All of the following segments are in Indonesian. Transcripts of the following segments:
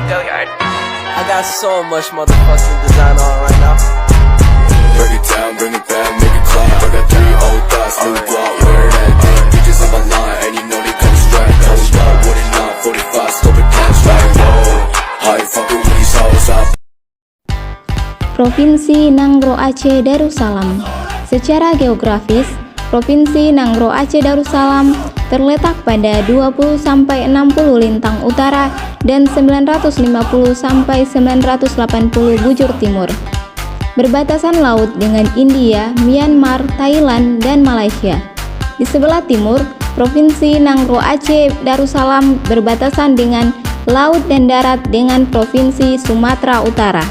I got so much motherfucking design on right now. Break it down, bring it back, make it clap. I got 3 old thoughts, new block, where that thing. Bitches on my line, and you know they come straight. Hold up, what it not, 45, scope it cash like whoa. How you fucking with these hoes up? Provinsi Nanggroe Aceh Darussalam. Secara geografis, Provinsi Nanggroe Aceh Darussalam terletak pada 20-60 lintang utara dan 950-980 bujur timur. Berbatasan laut dengan India, Myanmar, Thailand, dan Malaysia. Di sebelah timur, Provinsi Nanggroe Aceh Darussalam berbatasan dengan laut dan darat dengan Provinsi Sumatera Utara.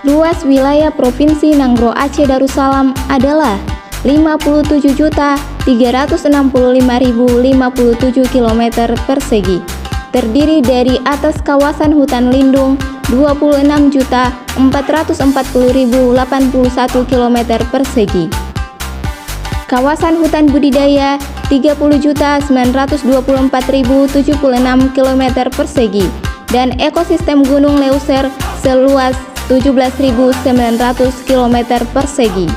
Luas wilayah Provinsi Nanggroe Aceh Darussalam adalah 57.365.057 km persegi, terdiri dari atas kawasan hutan lindung 26.440.081 km persegi, kawasan hutan budidaya 30.924.076 km persegi, dan ekosistem Gunung Leuser seluas 17.900 km persegi,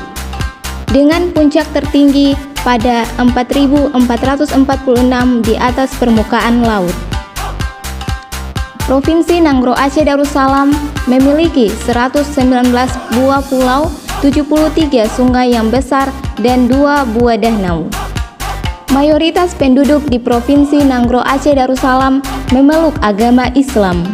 dengan puncak tertinggi pada 4.446 di atas permukaan laut. Provinsi Nanggroe Aceh Darussalam memiliki 119 buah pulau, 73 sungai yang besar, dan 2 buah danau. Mayoritas penduduk di Provinsi Nanggroe Aceh Darussalam memeluk agama Islam.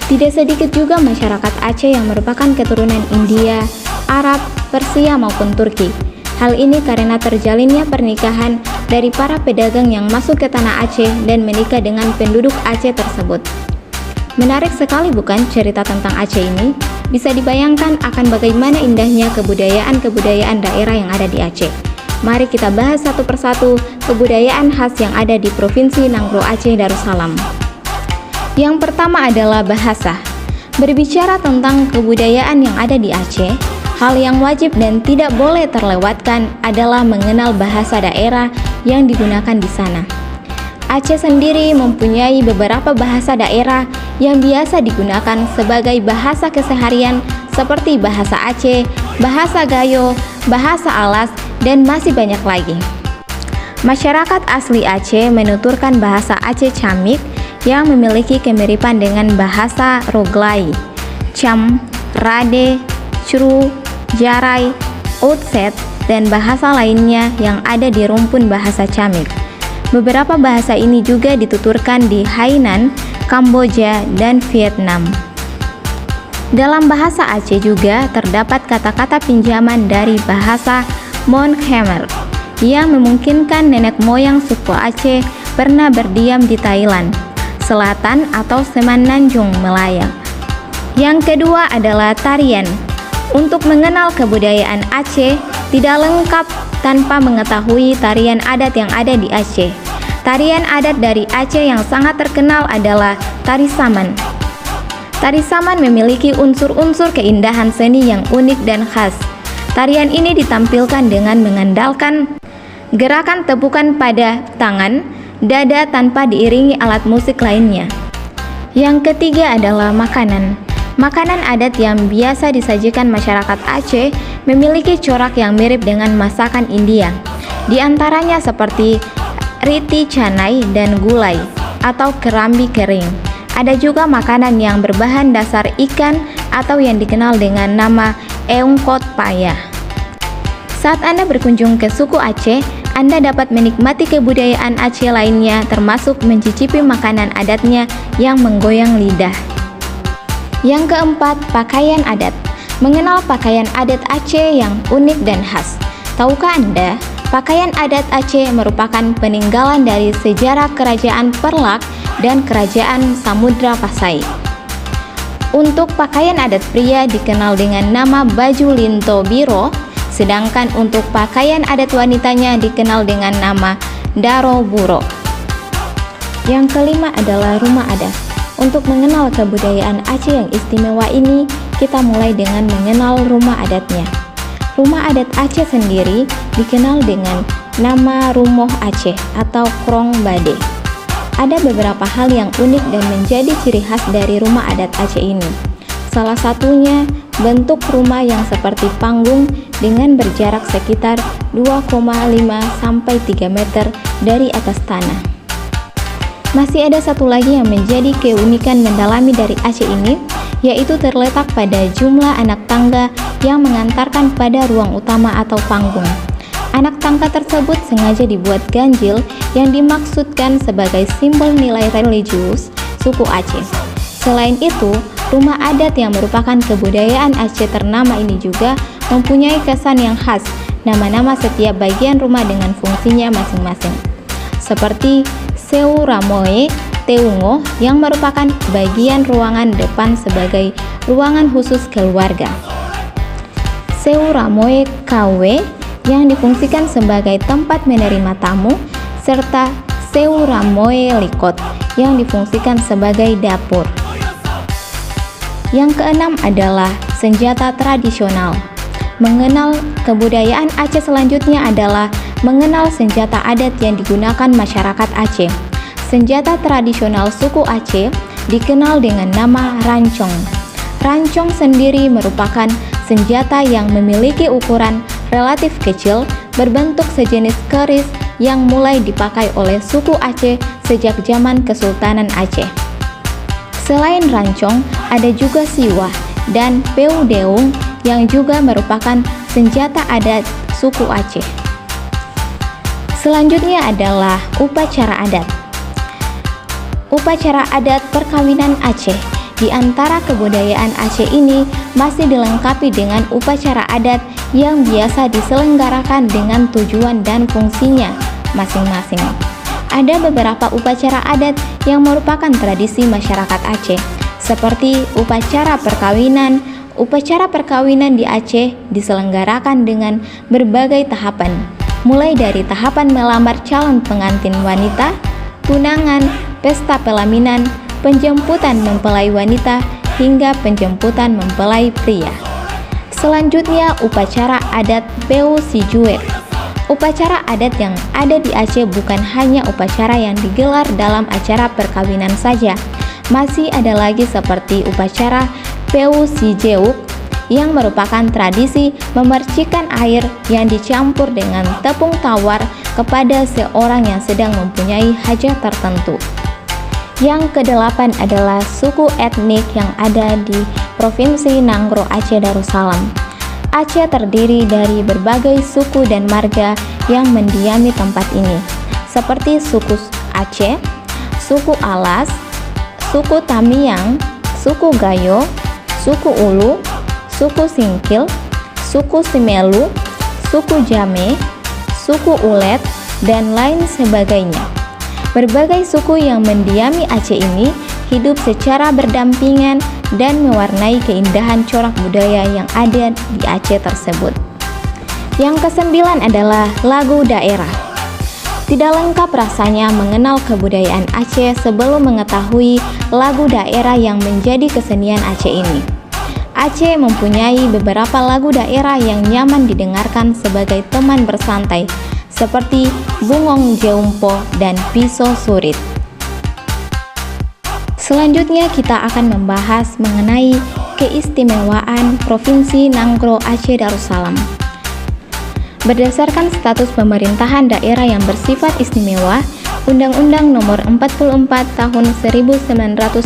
Tidak sedikit juga masyarakat Aceh yang merupakan keturunan India, Arab, Persia maupun Turki. Hal ini karena terjalinnya pernikahan dari para pedagang yang masuk ke tanah Aceh dan menikah dengan penduduk Aceh tersebut. Menarik sekali bukan cerita tentang Aceh ini? Bisa dibayangkan akan bagaimana indahnya kebudayaan daerah yang ada di Aceh. Mari kita bahas satu persatu kebudayaan khas yang ada di Provinsi Nanggroe Aceh Darussalam. Yang pertama adalah bahasa. Berbicara tentang kebudayaan yang ada di Aceh, hal yang wajib dan tidak boleh terlewatkan adalah mengenal bahasa daerah yang digunakan di sana. Aceh sendiri mempunyai beberapa bahasa daerah yang biasa digunakan sebagai bahasa keseharian seperti bahasa Aceh, bahasa Gayo, bahasa Alas, dan masih banyak lagi. Masyarakat asli Aceh menuturkan bahasa Aceh Camik yang memiliki kemiripan dengan bahasa Roglai, Cam, Rade, Cru, Jarai, Outset, dan bahasa lainnya yang ada di rumpun bahasa Camik. Beberapa bahasa ini juga dituturkan di Hainan, Kamboja, dan Vietnam. Dalam bahasa Aceh juga terdapat kata-kata pinjaman dari bahasa Mon Khmer yang memungkinkan nenek moyang suku Aceh pernah berdiam di Thailand Selatan atau Semenanjung Malaya. Yang kedua adalah tarian. Untuk mengenal kebudayaan Aceh tidak lengkap tanpa mengetahui tarian adat yang ada di Aceh. Tarian adat dari Aceh yang sangat terkenal adalah Tari Saman. Tari Saman memiliki unsur-unsur keindahan seni yang unik dan khas. Tarian ini ditampilkan dengan mengandalkan gerakan tepukan pada tangan, dada tanpa diiringi alat musik lainnya. Yang ketiga adalah makanan. Makanan adat yang biasa disajikan masyarakat Aceh memiliki corak yang mirip dengan masakan India. Di antaranya seperti riti canai dan gulai atau kerambi kering. Ada juga makanan yang berbahan dasar ikan atau yang dikenal dengan nama eungkot paya. Saat Anda berkunjung ke suku Aceh, Anda dapat menikmati kebudayaan Aceh lainnya termasuk mencicipi makanan adatnya yang menggoyang lidah. Yang keempat, pakaian adat. Mengenal pakaian adat Aceh yang unik dan khas. Tahukah Anda, pakaian adat Aceh merupakan peninggalan dari sejarah Kerajaan Perlak dan Kerajaan Samudra Pasai. Untuk pakaian adat pria dikenal dengan nama baju linto biro, sedangkan untuk pakaian adat wanitanya dikenal dengan nama daro buro. Yang kelima adalah rumah adat. Untuk mengenal kebudayaan Aceh yang istimewa ini, kita mulai dengan mengenal rumah adatnya. Rumah adat Aceh sendiri dikenal dengan nama Rumoh Aceh atau Krong Bade. Ada beberapa hal yang unik dan menjadi ciri khas dari rumah adat Aceh ini. Salah satunya bentuk rumah yang seperti panggung dengan berjarak sekitar 2,5 sampai 3 meter dari atas tanah. Masih ada satu lagi yang menjadi keunikan mendalami dari Aceh ini, yaitu terletak pada jumlah anak tangga yang mengantarkan pada ruang utama atau panggung. Anak tangga tersebut sengaja dibuat ganjil yang dimaksudkan sebagai simbol nilai religius suku Aceh. Selain itu, rumah adat yang merupakan kebudayaan Aceh ternama ini juga mempunyai kesan yang khas, nama-nama setiap bagian rumah dengan fungsinya masing-masing. Seperti Seu Ramoe Teungo yang merupakan bagian ruangan depan sebagai ruangan khusus keluarga. Seu Ramoe Kawe yang difungsikan sebagai tempat menerima tamu, serta Seu Ramoe Likot yang difungsikan sebagai dapur. Yang keenam adalah senjata tradisional. Mengenal kebudayaan Aceh selanjutnya adalah mengenal senjata adat yang digunakan masyarakat Aceh. Senjata tradisional suku Aceh dikenal dengan nama rancong. Rancong sendiri merupakan senjata yang memiliki ukuran relatif kecil, berbentuk sejenis keris yang mulai dipakai oleh suku Aceh sejak zaman Kesultanan Aceh. Selain rancong, ada juga siwah dan peu deung yang juga merupakan senjata adat suku Aceh. Selanjutnya adalah upacara adat. Upacara adat perkawinan Aceh. Di antara kebudayaan Aceh ini masih dilengkapi dengan upacara adat yang biasa diselenggarakan dengan tujuan dan fungsinya masing-masing. Ada beberapa upacara adat yang merupakan tradisi masyarakat Aceh, seperti upacara perkawinan. Upacara perkawinan di Aceh diselenggarakan dengan berbagai tahapan, mulai dari tahapan melamar calon pengantin wanita, tunangan, pesta pelaminan, penjemputan mempelai wanita, hingga penjemputan mempelai pria. Selanjutnya, upacara adat Peu Sijuet. Upacara adat yang ada di Aceh bukan hanya upacara yang digelar dalam acara perkawinan saja. Masih ada lagi seperti upacara Peu Sijeuk yang merupakan tradisi memercikan air yang dicampur dengan tepung tawar kepada seorang yang sedang mempunyai hajat tertentu. Yang kedelapan adalah suku etnik yang ada di Provinsi Nanggro Aceh Darussalam. Aceh terdiri dari berbagai suku dan marga yang mendiami tempat ini, seperti suku Aceh, suku Alas, suku Tamiang, suku Gayo, suku Ulu, suku Singkil, suku Simelu, suku Jame, suku Ulet, dan lain sebagainya. Berbagai suku yang mendiami Aceh ini hidup secara berdampingan dan mewarnai keindahan corak budaya yang ada di Aceh tersebut. Yang kesembilan adalah lagu daerah. Tidak lengkap rasanya mengenal kebudayaan Aceh sebelum mengetahui lagu daerah yang menjadi kesenian Aceh ini. Aceh mempunyai beberapa lagu daerah yang nyaman didengarkan sebagai teman bersantai, seperti Bungong Jeumpo dan Piso Surit. Selanjutnya kita akan membahas mengenai keistimewaan Provinsi Nanggro Aceh Darussalam. Berdasarkan status pemerintahan daerah yang bersifat istimewa, Undang-Undang Nomor 44 Tahun 1999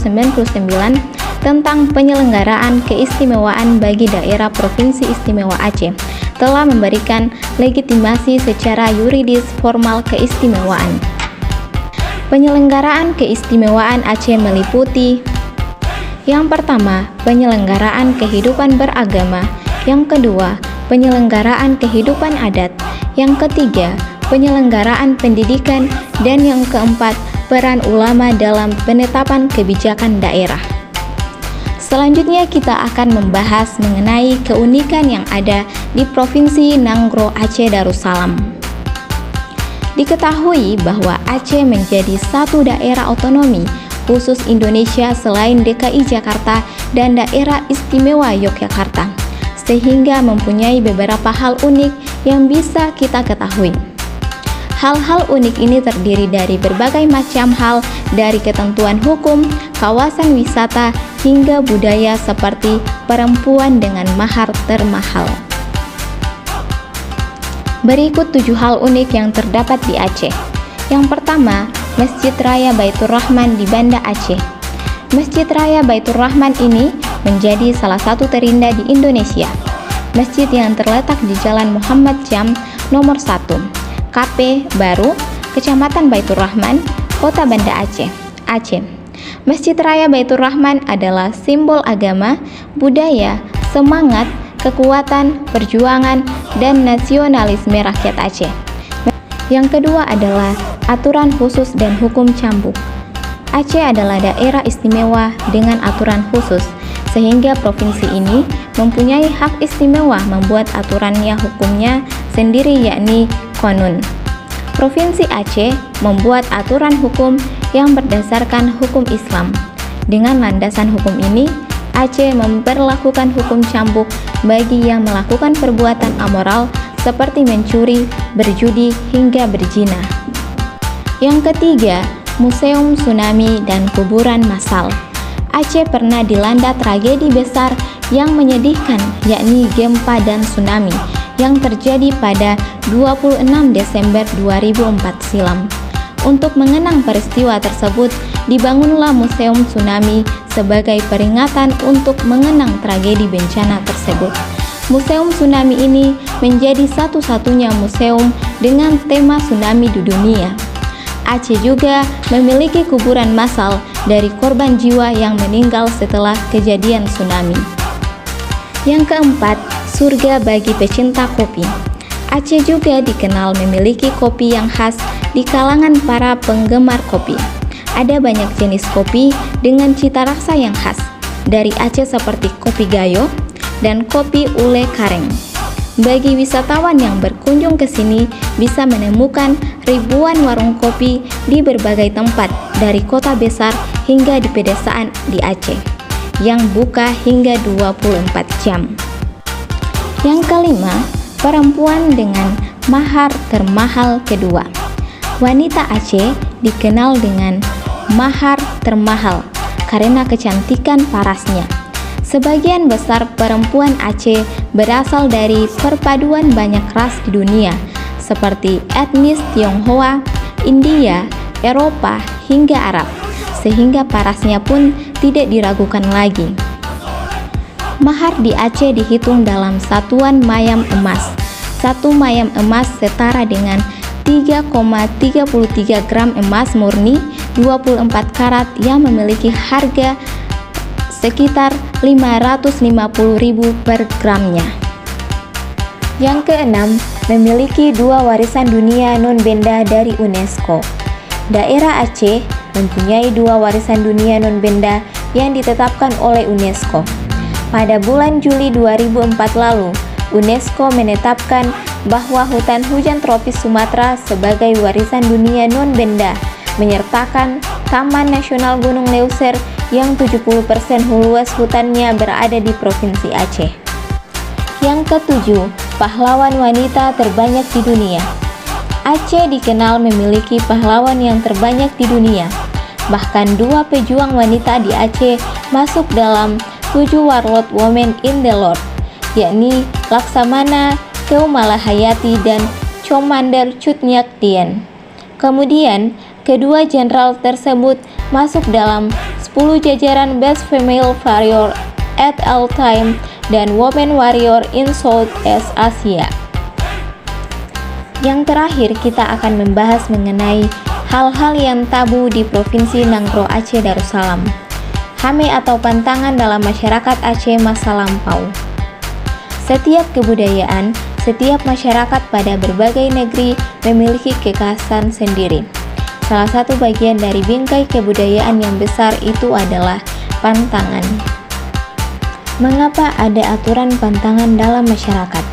tentang penyelenggaraan keistimewaan bagi daerah Provinsi Istimewa Aceh telah memberikan legitimasi secara yuridis formal keistimewaan. Penyelenggaraan keistimewaan Aceh meliputi: yang pertama, penyelenggaraan kehidupan beragama; yang kedua, penyelenggaraan kehidupan adat; yang ketiga, penyelenggaraan pendidikan; dan yang keempat, peran ulama dalam penetapan kebijakan daerah. Selanjutnya kita akan membahas mengenai keunikan yang ada di Provinsi Nanggro Aceh Darussalam. Diketahui bahwa Aceh menjadi satu daerah otonomi khusus Indonesia selain DKI Jakarta dan daerah istimewa Yogyakarta, sehingga mempunyai beberapa hal unik yang bisa kita ketahui. Hal-hal unik ini terdiri dari berbagai macam hal dari ketentuan hukum, kawasan wisata, hingga budaya seperti perempuan dengan mahar termahal. Berikut 7 hal unik yang terdapat di Aceh. Yang pertama, Masjid Raya Baitur Rahman di Banda Aceh. Masjid Raya Baitur Rahman ini menjadi salah satu terindah di Indonesia. Masjid yang terletak di Jalan Muhammad Jam nomor 1, KP Baru, Kecamatan Baitur Rahman, Kota Banda Aceh, Aceh. Masjid Raya Baitur Rahman adalah simbol agama, budaya, semangat, kekuatan, perjuangan, dan nasionalisme rakyat Aceh. Yang kedua adalah aturan khusus dan hukum cambuk. Aceh adalah daerah istimewa dengan aturan khusus, sehingga provinsi ini mempunyai hak istimewa membuat aturannya hukumnya sendiri, yakni konun. Provinsi Aceh membuat aturan hukum yang berdasarkan hukum Islam. Dengan landasan hukum ini, Aceh memberlakukan hukum cambuk bagi yang melakukan perbuatan amoral seperti mencuri, berjudi, hingga berzina. Yang ketiga, Museum Tsunami dan Kuburan Massal. Aceh pernah dilanda tragedi besar yang menyedihkan, yakni gempa dan tsunami yang terjadi pada 26 Desember 2004 silam. Untuk mengenang peristiwa tersebut, dibangunlah Museum Tsunami sebagai peringatan untuk mengenang tragedi bencana tersebut. Museum Tsunami ini menjadi satu-satunya museum dengan tema tsunami di dunia. Aceh juga memiliki kuburan massal dari korban jiwa yang meninggal setelah kejadian tsunami. Yang keempat, surga bagi pecinta kopi. Aceh juga dikenal memiliki kopi yang khas di kalangan para penggemar kopi. Ada banyak jenis kopi dengan cita rasa yang khas dari Aceh seperti kopi gayo dan kopi ule kareng. Bagi wisatawan yang berkunjung ke sini bisa menemukan ribuan warung kopi di berbagai tempat dari kota besar hingga di pedesaan di Aceh yang buka hingga 24 jam. Yang kelima, perempuan dengan mahar termahal kedua. Wanita Aceh dikenal dengan mahar termahal karena kecantikan parasnya. Sebagian besar perempuan Aceh berasal dari perpaduan banyak ras di dunia, seperti etnis Tionghoa, India, Eropa, hingga Arab, sehingga parasnya pun tidak diragukan lagi. Mahar di Aceh dihitung dalam satuan mayam emas. Satu mayam emas setara dengan 3,33 gram emas murni 24 karat yang memiliki harga sekitar 550.000 per gramnya. Yang keenam, memiliki 2 warisan dunia non-benda dari UNESCO. Daerah Aceh mempunyai 2 warisan dunia non-benda yang ditetapkan oleh UNESCO. Pada bulan Juli 2004 lalu, UNESCO menetapkan bahwa hutan hujan tropis Sumatera sebagai warisan dunia non-benda, menyertakan Taman Nasional Gunung Leuser yang 70% luas hutannya berada di Provinsi Aceh. Yang ketujuh, pahlawan wanita terbanyak di dunia. Aceh dikenal memiliki pahlawan yang terbanyak di dunia. Bahkan 2 pejuang wanita di Aceh masuk dalam 7 Warlord Women in the Lord, yakni Laksamana Keumalahayati dan Commander Cutnyak Dien. Kemudian, kedua jenderal tersebut masuk dalam 10 jajaran Best Female Warrior at all time dan Women Warrior in Southeast Asia. Yang terakhir, kita akan membahas mengenai hal-hal yang tabu di Provinsi Nangro Aceh Darussalam. HAME atau pantangan dalam masyarakat Aceh masa lampau. Setiap kebudayaan, setiap masyarakat pada berbagai negeri memiliki kekhasan sendiri. Salah satu bagian dari bingkai kebudayaan yang besar itu adalah pantangan. Mengapa ada aturan pantangan dalam masyarakat?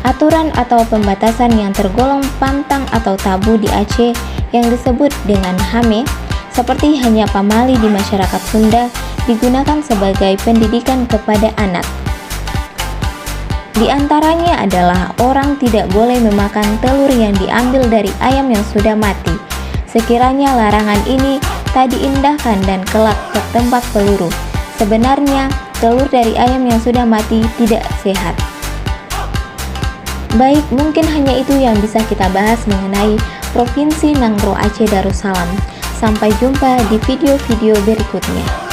Aturan atau pembatasan yang tergolong pantang atau tabu di Aceh yang disebut dengan HAME, seperti hanya pamali di masyarakat Sunda, digunakan sebagai pendidikan kepada anak. Di antaranya adalah orang tidak boleh memakan telur yang diambil dari ayam yang sudah mati. Sekiranya larangan ini tak diindahkan dan kelak tertembak peluru. Sebenarnya, telur dari ayam yang sudah mati tidak sehat. Baik, mungkin hanya itu yang bisa kita bahas mengenai Provinsi Nangro Aceh Darussalam. Sampai jumpa di video-video berikutnya.